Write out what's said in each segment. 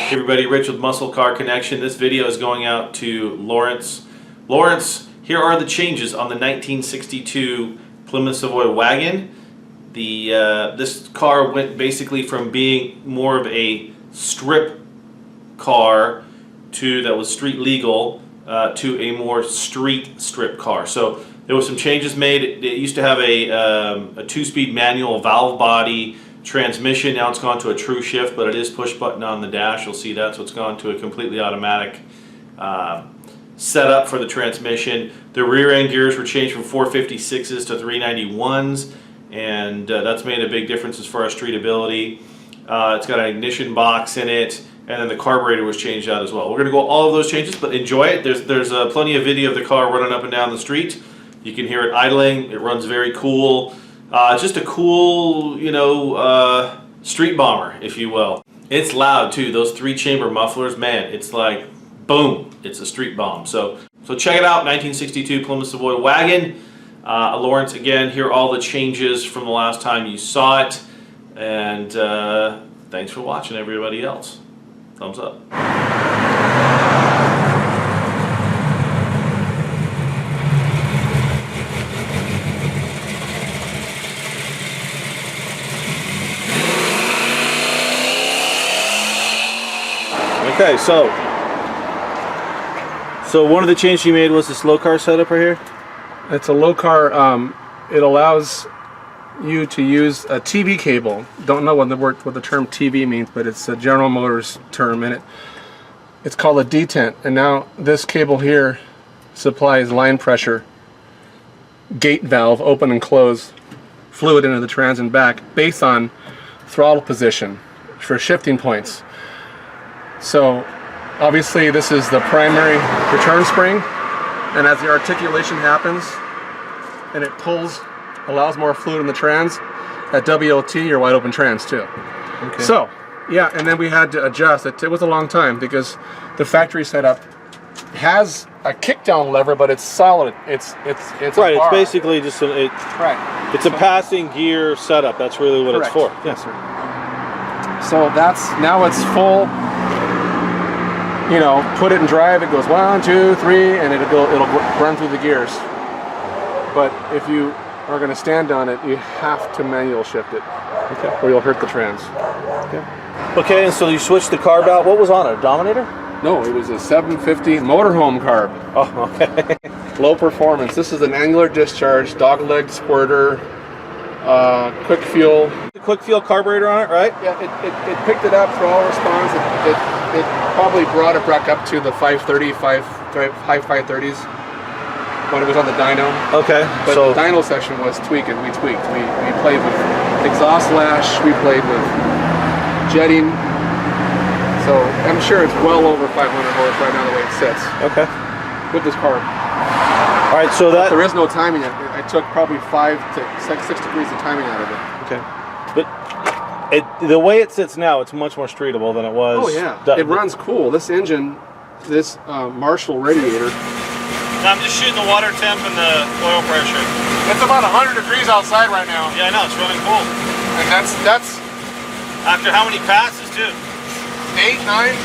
Hey everybody, Rich with Muscle Car Connection. This video is going out to Lawrence. Lawrence, here are the changes on the 1962 Plymouth Savoy Wagon. This car went basically from being more of a strip car that was street legal to a more street strip car. So there were some changes made. It used to have a two-speed manual valve body transmission. Now it's gone to a true shift, but it is push button on the dash. You'll see that. So it's gone to a completely automatic setup for the transmission. The rear end gears were changed from 456s to 391s, and that's made a big difference as far as streetability. It's got an ignition box in it, and then the carburetor was changed out as well. We're going to go all of those changes, but enjoy it. There's plenty of video of the car running up and down the street. You can hear it idling. It runs very cool. It's just a cool, street bomber, if you will. It's loud too. Those 3-chamber mufflers, man, it's like boom. It's a street bomb. So check it out. 1962 Plymouth Savoy Wagon. Lawrence, again, here are all the changes from the last time you saw it. And thanks for watching, everybody else. Thumbs up. Okay, so one of the changes you made was this low car setup right here? It's a low car. It allows you to use a TV cable. Don't know what the term TV means, but it's a General Motors term, and it's called a detent. And now this cable here supplies line pressure, gate valve, open and close, fluid into the trans and back based on throttle position for shifting points. So obviously this is the primary return spring, and as the articulation happens and it pulls, allows more fluid in the trans, at WOT you're wide open trans too. Okay. So yeah, and then we had to adjust it. It was a long time because the factory setup has a kickdown lever, but it's solid. It's right. It's basically just it's a passing gear setup. That's really what Correct. It's for. Yes, sir. So now it's full. Put it in drive, it goes 1, 2, 3, and it'll run through the gears. But if you are going to stand on it, you have to manual shift it, okay, or you'll hurt the trans. Okay, and so you switched the carb out. What was on it, a Dominator? No, it was a 750 motorhome carb. Oh, okay. Low performance. This is an angular discharge, dog-leg squirter, quick fuel. The quick fuel carburetor on it, right? Yeah, it picked it up, throttle response. It probably brought it back up to the 530, high 530s when it was on the dyno. Okay. But so the dyno section was tweaking. We tweaked. We played with exhaust lash. We played with jetting. So I'm sure it's well over 500 horse right now the way it sits. Okay. With this car. All right. So there is no timing. I took probably 5 to 6 degrees of timing out of it. Okay. But the way it sits now, it's much more streetable than it was. Oh yeah, it runs cool. This engine, this Marshall radiator. I'm just shooting the water temp and the oil pressure. It's about 100 degrees outside right now. Yeah, I know, it's running cool. And that's after how many passes too? 8, 9.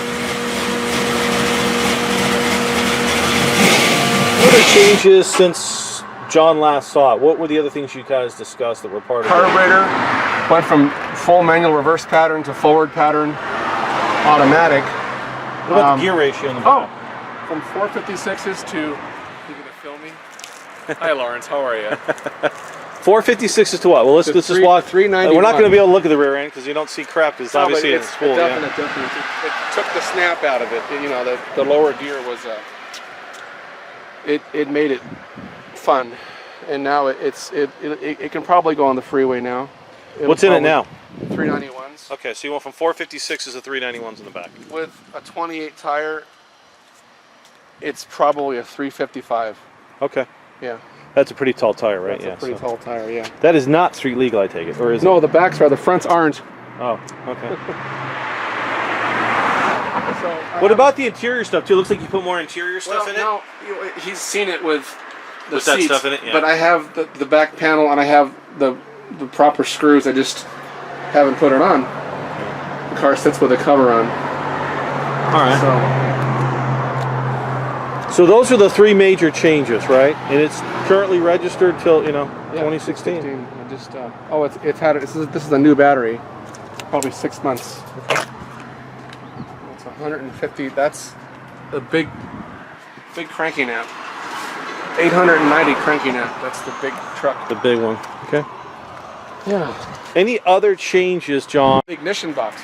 What are the changes since John last saw it? What were the other things you guys discussed that were part of it? Carburetor went from full manual reverse pattern to forward pattern automatic. What about the gear ratio in the back? From 456s to... You gonna film me? Hi Lawrence, how are you? 456s to what? Well, let's just walk. 391. We're not going to be able to look at the rear end because you don't see crap. Because obviously it's full. It took the snap out of it. The lower gear was... It made it fun, and now it can probably go on the freeway now. What's in it now? 391s. Okay, so you went from 456s to 391s in the back. With a 28 tire, it's probably a 355. Okay. Yeah. That's a pretty tall tire, right? That's a pretty tall tire, yeah. That is not street legal, I take it, or is it? No, the backs are. The fronts aren't. Oh, okay. What about the interior stuff too? It looks like you put more interior stuff in it. No, he's seen it with the with seats, that stuff in it, yeah. But I have the back panel and I have the proper screws. I just haven't put it on. The car sits with a cover on. All right. So those are the three major changes, right? And it's currently registered till 2016. I just this is a new battery, probably 6 months. It's 150. That's a big cranking amp. 890 cranking amp. That's the big truck. The big one. Okay. Yeah. Any other changes, John? The ignition box.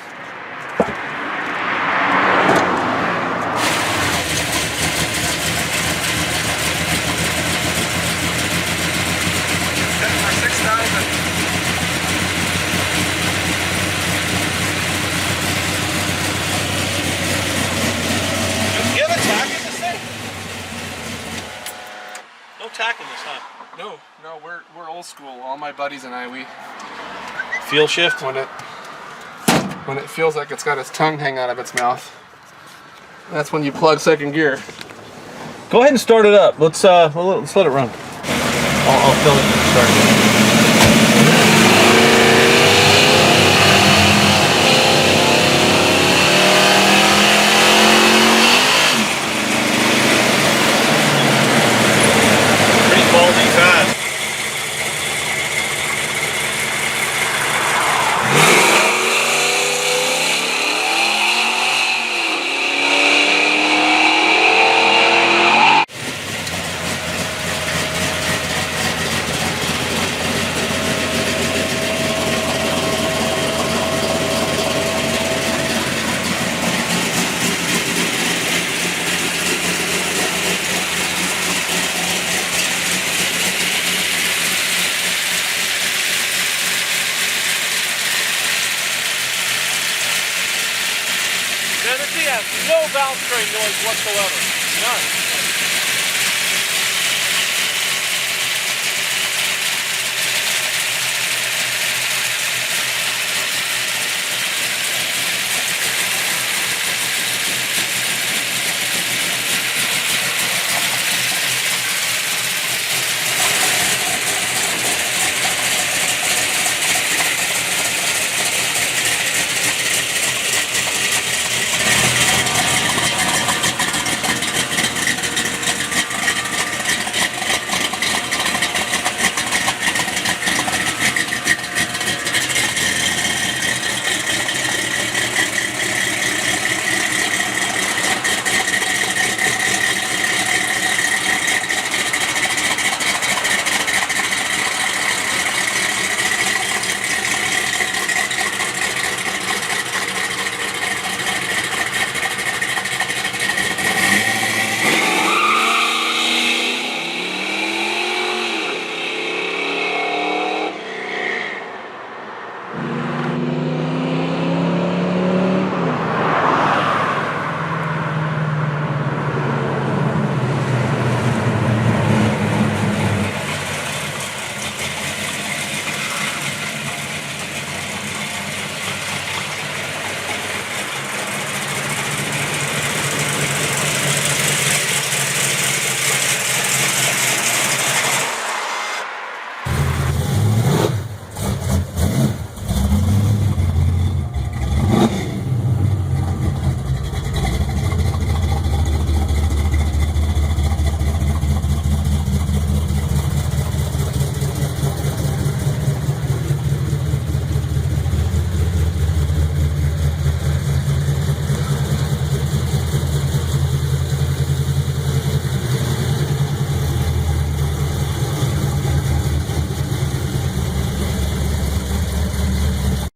For 6,000. You have a tack in this thing? No tack in this, huh? No, we're old school. All my buddies and I, we Fuel shift? when it feels like it's got its tongue hang out of its mouth, that's when you plug second gear. Go ahead and start it up. Let's let it run. I'll fill it and start it. Pretty ballsy fast. Genesee has no valve train noise whatsoever. None.